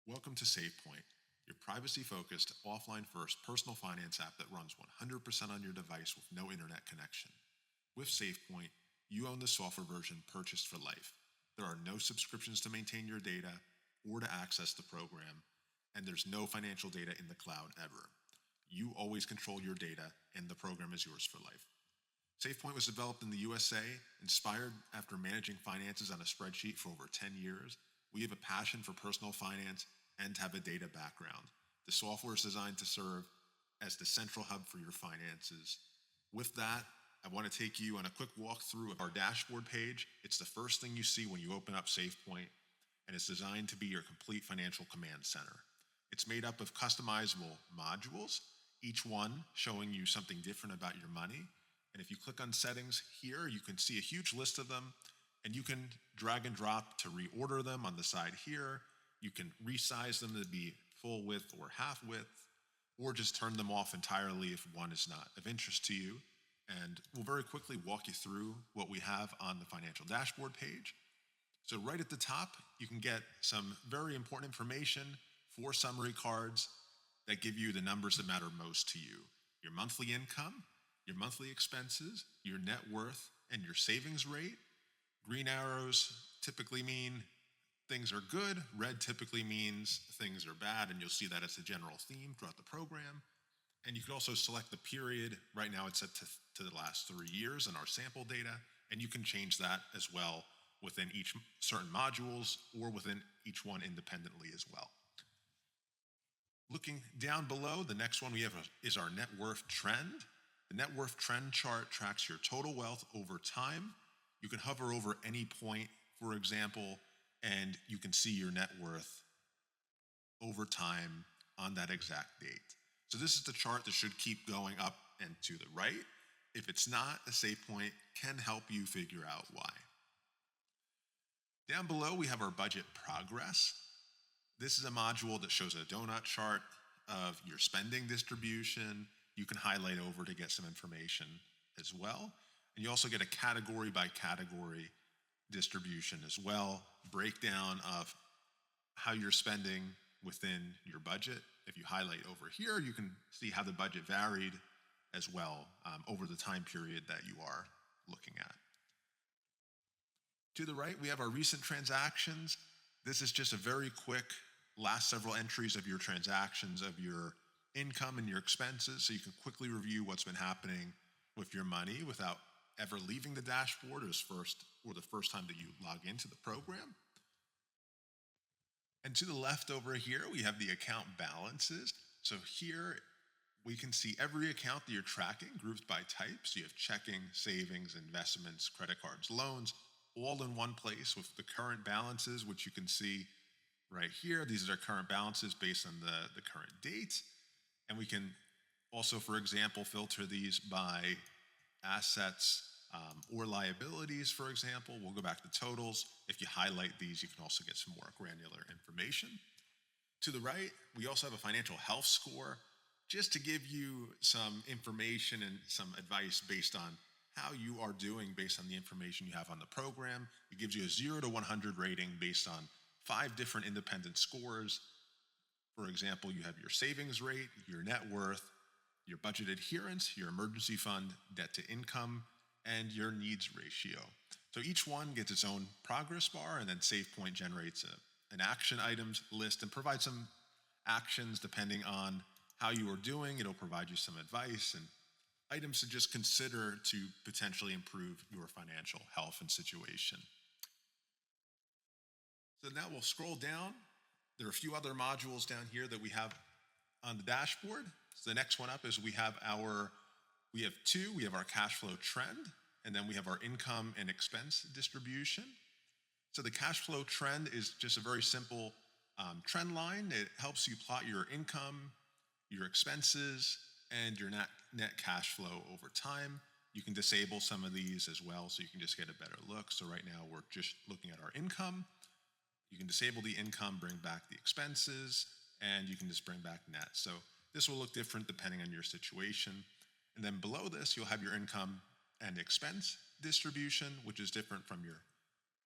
Welcome to SavePoint, your privacy-focused, offline-first personal finance app that runs 100% on your device with no internet connection. With SavePoint, you own the software version purchased for life. There are no subscriptions to maintain your data or to access the program, and there's no financial data in the cloud ever. You always control your data, and the program is yours for life. SavePoint was developed in the USA, inspired after managing finances on a spreadsheet for over 10 years. We have a passion for personal finance and have a data background. The software is designed to serve as the central hub for your finances. With that, I want to take you on a quick walkthrough of our dashboard page. It's the first thing you see when you open up SavePoint, and it's designed to be your complete financial command center. It's made up of customizable modules, each one showing you something different about your money. And if you click on settings here, you can see a huge list of them, and you can drag and drop to reorder them on the side here. You can resize them to be full width or half width, or just turn them off entirely if one is not of interest to you. And we'll very quickly walk you through what we have on the financial dashboard page. So right at the top, you can get some very important information, 4 summary cards that give you the numbers that matter most to you. Your monthly income, your monthly expenses, your net worth, and your savings rate. Green arrows typically mean things are good. Red typically means things are bad, and you'll see that as a general theme throughout the program. And you can also select the period. Right now it's set to the last 3 years in our sample data, and you can change that as well within each certain modules or within each one independently as well. Looking down below, the next one we have is our net worth trend. The net worth trend chart tracks your total wealth over time. You can hover over any point, for example, and you can see your net worth over time on that exact date. So this is the chart that should keep going up and to the right. If it's not, a SavePoint can help you figure out why. Down below, we have our budget progress. This is a module that shows a donut chart of your spending distribution. You can highlight over to get some information as well. And you also get a category by category distribution as well, breakdown of how you're spending within your budget. If you highlight over here, you can see how the budget varied as well over the time period that you are looking at. To the right, we have our recent transactions. This is just a very quick last several entries of your transactions, of your income and your expenses, so you can quickly review what's been happening with your money without ever leaving the dashboard or the first time that you log into the program. And to the left over here, we have the account balances. So here we can see every account that you're tracking grouped by type. So you have checking, savings, investments, credit cards, loans, all in one place with the current balances, which you can see right here. These are our current balances based on the current date. And we can also, for example, filter these by assets or liabilities, for example. We'll go back to totals. If you highlight these, you can also get some more granular information. To the right, we also have a financial health score, just to give you some information and some advice based on how you are doing based on the information you have on the program. It gives you a 0 to 100 rating based on 5 different independent scores. For example, you have your savings rate, your net worth, your budget adherence, your emergency fund, debt to income, and your needs ratio. So each one gets its own progress bar, and then SavePoint generates an action items list and provides some actions depending on how you are doing. It'll provide you some advice and items to just consider to potentially improve your financial health and situation. So now we'll scroll down. There are a few other modules down here that we have on the dashboard. So the next one up is we have our cash flow trend, and then we have our income and expense distribution. So the cash flow trend is just a very simple trend line. It helps you plot your income, your expenses, and your net cash flow over time. You can disable some of these as well, so you can just get a better look. So right now we're just looking at our income. You can disable the income, bring back the expenses, and you can just bring back net. So this will look different depending on your situation. And then below this, you'll have your income and expense distribution, which is different from your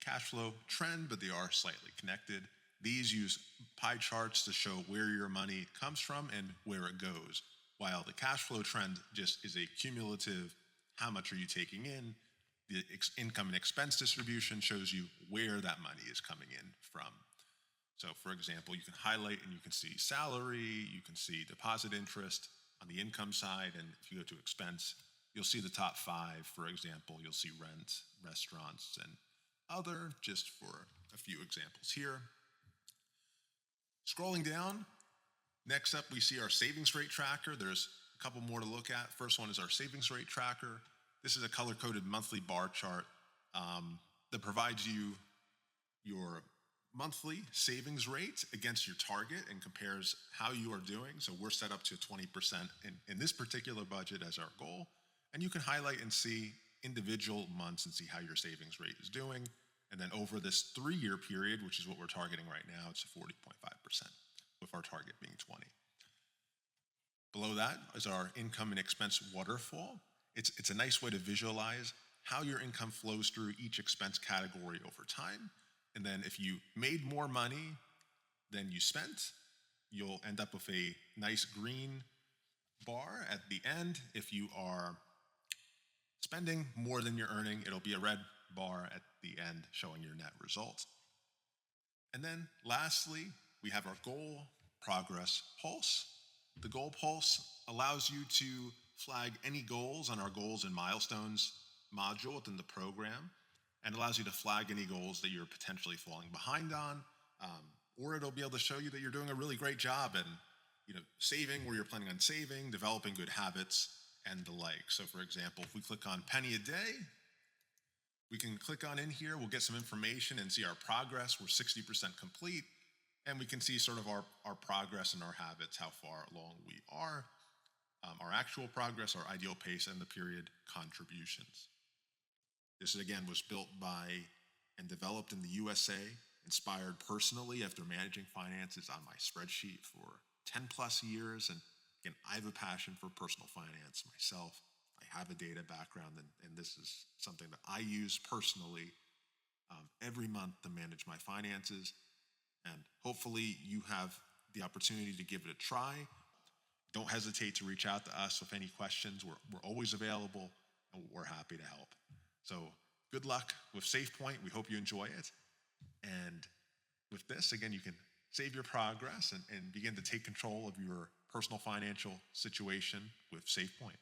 cash flow trend, but they are slightly connected. these use pie charts to show where your money comes from and where it goes, while the cash flow trend just is a cumulative, how much are you taking in? The income and expense distribution shows you where that money is coming in from. So for example, you can highlight and you can see salary, you can see deposit interest on the income side, and if you go to expense, you'll see the top 5, for example. You'll see rent, restaurants, and other, just for a few examples here. Scrolling down, next up we see our savings rate tracker. There's a couple more to look at. First one is our savings rate tracker. This is a color-coded monthly bar chart that provides you your monthly savings rate against your target and compares how you are doing. So we're set up to 20% in this particular budget as our goal. And you can highlight and see individual months and see how your savings rate is doing. And then over this 3-year period, which is what we're targeting right now, it's 40.5%, with our target being 20. Below that is our income and expense waterfall. It's a nice way to visualize how your income flows through each expense category over time. And then if you made more money than you spent, you'll end up with a nice green bar at the end. If you are spending more than you're earning, it'll be a red bar at the end showing your net result. And then lastly, we have our goal progress pulse. The goal pulse allows you to flag any goals on our goals and milestones module within the program, and allows you to flag any goals that you're potentially falling behind on, or it'll be able to show you that you're doing a really great job in saving where you're planning on saving, developing good habits, and the like. So for example, if we click on penny a day, we can click on in here, we'll get some information and see our progress. We're 60% complete, and we can see sort of our progress and our habits, how far along we are, our actual progress, our ideal pace, and the period contributions. This again was built by and developed in the USA, inspired personally after managing finances on my spreadsheet for 10 plus years. And again, I have a passion for personal finance myself. I have a data background, and this is something that I use personally every month to manage my finances. And hopefully you have the opportunity to give it a try. Don't hesitate to reach out to us with any questions. We're always available, and we're happy to help. So good luck with SavePoint. We hope you enjoy it. And with this, again, you can save your progress and begin to take control of your personal financial situation with SavePoint.